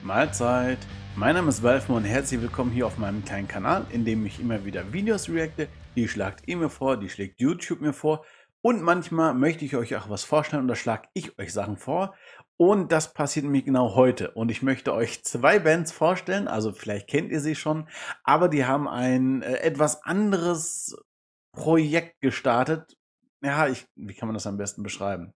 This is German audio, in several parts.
Mahlzeit, mein Name ist Valfmo und herzlich willkommen hier auf meinem kleinen Kanal, in dem ich immer wieder Videos reacte. Die schlagt ihr mir vor, die schlägt YouTube mir vor und manchmal möchte ich euch auch was vorstellen und da schlage ich euch Sachen vor. Und das passiert nämlich genau heute und ich möchte euch zwei Bands vorstellen, also vielleicht kennt ihr sie schon, aber die haben ein etwas anderes Projekt gestartet. Ja, wie kann man das am besten beschreiben?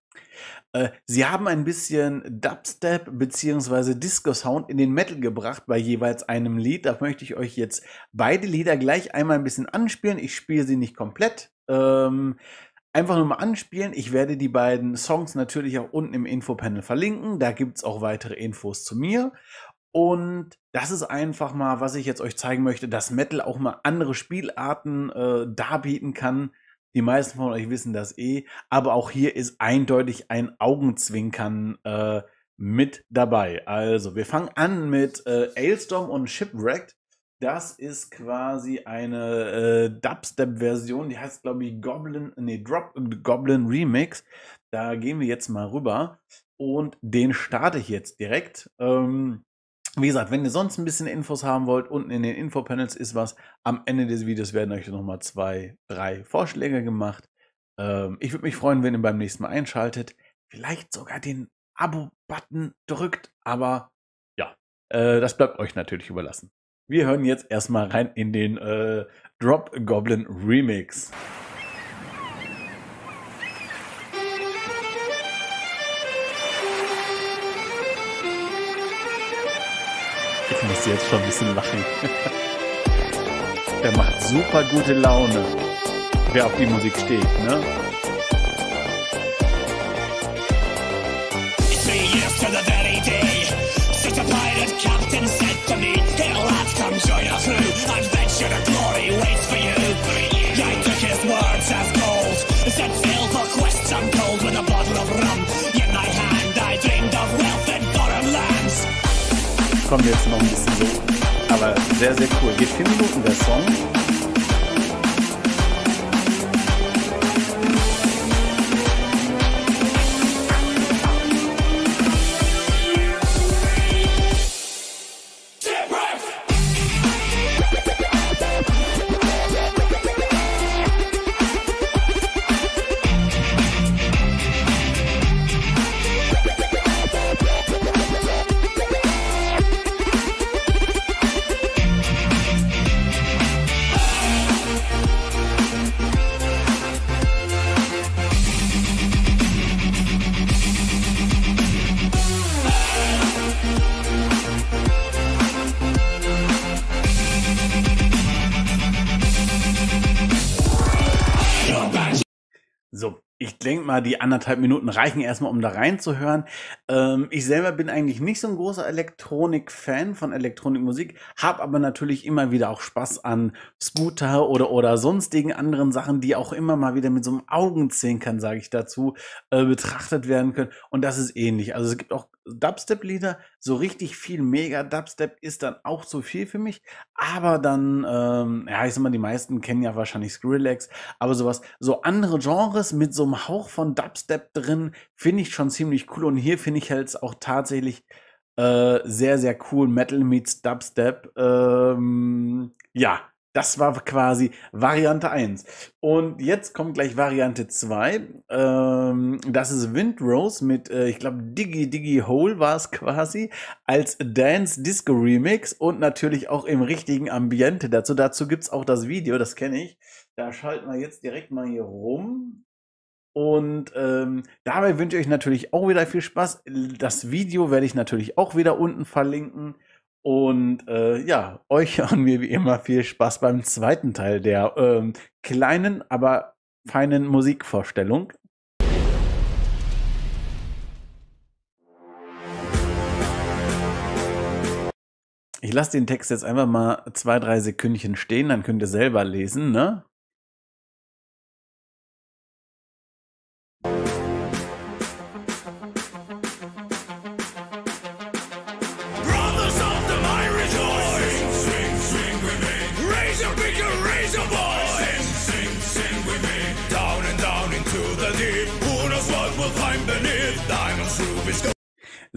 Sie haben ein bisschen Dubstep bzw. Disco-Sound in den Metal gebracht bei jeweils einem Lied. Da möchte ich euch jetzt beide Lieder gleich einmal ein bisschen anspielen. Ich spiele sie nicht komplett. Einfach nur mal anspielen. Ich werde die beiden Songs natürlich auch unten im Infopanel verlinken. Da gibt es auch weitere Infos zu mir. Und das ist einfach mal, was ich jetzt euch zeigen möchte, dass Metal auch mal andere Spielarten darbieten kann. Die meisten von euch wissen das aber auch hier ist eindeutig ein Augenzwinkern mit dabei. Also, wir fangen an mit Alestorm und Shipwrecked. Das ist quasi eine Dubstep-Version, die heißt, glaube ich, Goblin Remix. Da gehen wir jetzt mal rüber und den starte ich jetzt direkt. Wie gesagt, wenn ihr sonst ein bisschen Infos haben wollt, unten in den Infopanels ist was. Am Ende des Videos werden euch nochmal 2, 3 Vorschläge gemacht. Ich würde mich freuen, wenn ihr beim nächsten Mal einschaltet. Vielleicht sogar den Abo-Button drückt, aber ja, das bleibt euch natürlich überlassen. Wir hören jetzt erstmal rein in den Drop Goblin Remix. Ich muss jetzt schon ein bisschen lachen. Der macht super gute Laune, wer auf die Musik steht, ne? Kommt jetzt noch ein bisschen so, aber sehr, sehr cool. Geht 4 Minuten der Song. So, ich denke mal, die 1,5 Minuten reichen erstmal, um da reinzuhören. Ich selber bin eigentlich nicht so ein großer Elektronik-Fan von Elektronikmusik, habe aber natürlich immer wieder auch Spaß an Scooter oder sonstigen anderen Sachen, die auch immer mal wieder mit so einem Augenzwinkern, sage ich dazu, betrachtet werden können. Und das ist ähnlich. Also es gibt auch Dubstep-Lieder, so richtig viel Mega-Dubstep ist dann auch zu viel für mich. Aber dann, ja, ich sag mal, die meisten kennen ja wahrscheinlich Skrillex, aber sowas, so andere Genres mit so einem Hauch von Dubstep drin, finde ich schon ziemlich cool. Und hier finde ich halt auch tatsächlich sehr, sehr cool. Metal meets Dubstep. Ja, das war quasi Variante 1. Und jetzt kommt gleich Variante 2. Das ist Windrose mit, ich glaube, Diggy Hole war es quasi, als Dance Disco Remix und natürlich auch im richtigen Ambiente dazu. Dazu gibt es auch das Video, das kenne ich. Da schalten wir jetzt direkt mal hier rum. Und dabei wünsche ich euch natürlich auch wieder viel Spaß. Das Video werde ich natürlich auch wieder unten verlinken. Und ja, euch und mir wie immer viel Spaß beim zweiten Teil der kleinen, aber feinen Musikvorstellung. Ich lasse den Text jetzt einfach mal 2, 3 Sekündchen stehen, dann könnt ihr selber lesen, ne?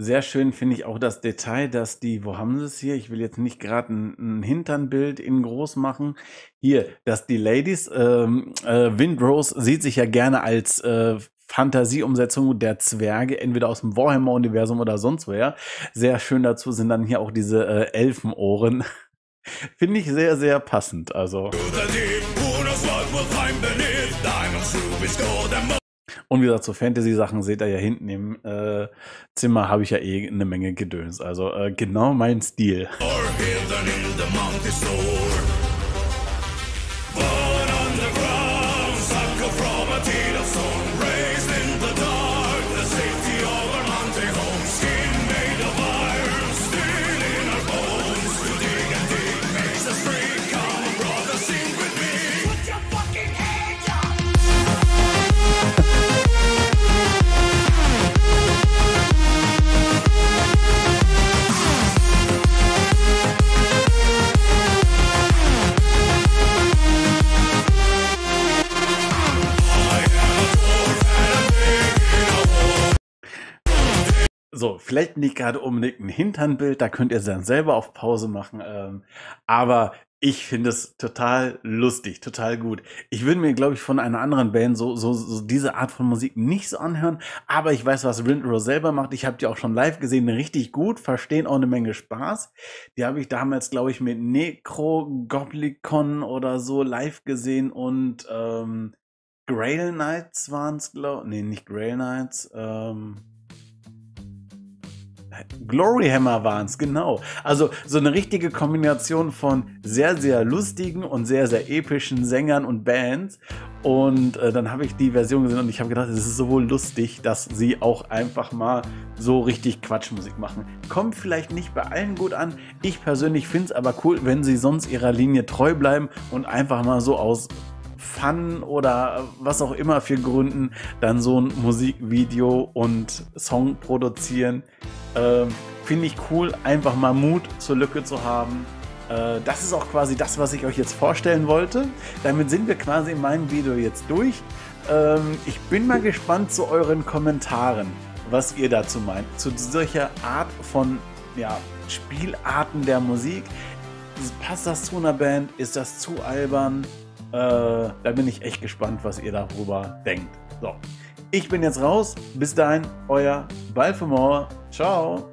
Sehr schön finde ich auch das Detail, dass die, wo haben sie es hier? Ich will jetzt nicht gerade ein Hinternbild in groß machen. Hier, dass die Ladies, Windrose sieht sich ja gerne als Fantasieumsetzung der Zwerge, entweder aus dem Warhammer-Universum oder sonst woher. Sehr schön dazu sind dann hier auch diese Elfenohren. Finde ich sehr, sehr passend. Also. Und wie gesagt, so Fantasy-Sachen seht ihr ja hinten im Zimmer, habe ich ja eh eine Menge Gedöns. Also genau mein Stil. So, vielleicht nicht gerade unbedingt ein Hinternbild, da könnt ihr es dann selber auf Pause machen, aber ich finde es total lustig, total gut. Ich würde mir, glaube ich, von einer anderen Band so diese Art von Musik nicht so anhören, aber ich weiß, was Windrose selber macht. Ich habe die auch schon live gesehen, richtig gut, verstehen auch eine Menge Spaß. Die habe ich damals, glaube ich, mit Necrogoblikon oder so live gesehen und Grail Knights waren es, glaube ich. Nee, nicht Grail Knights, Gloryhammer waren es, genau. Also so eine richtige Kombination von sehr, sehr lustigen und sehr, sehr epischen Sängern und Bands. Und dann habe ich die Version gesehen und ich habe gedacht, es ist so lustig, dass sie auch einfach mal so richtig Quatschmusik machen. Kommt vielleicht nicht bei allen gut an. Ich persönlich finde es aber cool, wenn sie sonst ihrer Linie treu bleiben und einfach mal so aus Fun oder was auch immer für Gründen dann so ein Musikvideo und Song produzieren. Finde ich cool, einfach mal Mut zur Lücke zu haben. Das ist auch quasi das, was ich euch jetzt vorstellen wollte. Damit sind wir quasi in meinem Video jetzt durch. Ich bin mal gespannt zu euren Kommentaren, was ihr dazu meint. Zu solcher Art von Spielarten der Musik. Passt das zu einer Band? Ist das zu albern? Da bin ich echt gespannt, was ihr darüber denkt. So, ich bin jetzt raus. Bis dahin, euer Balfemore. Ciao.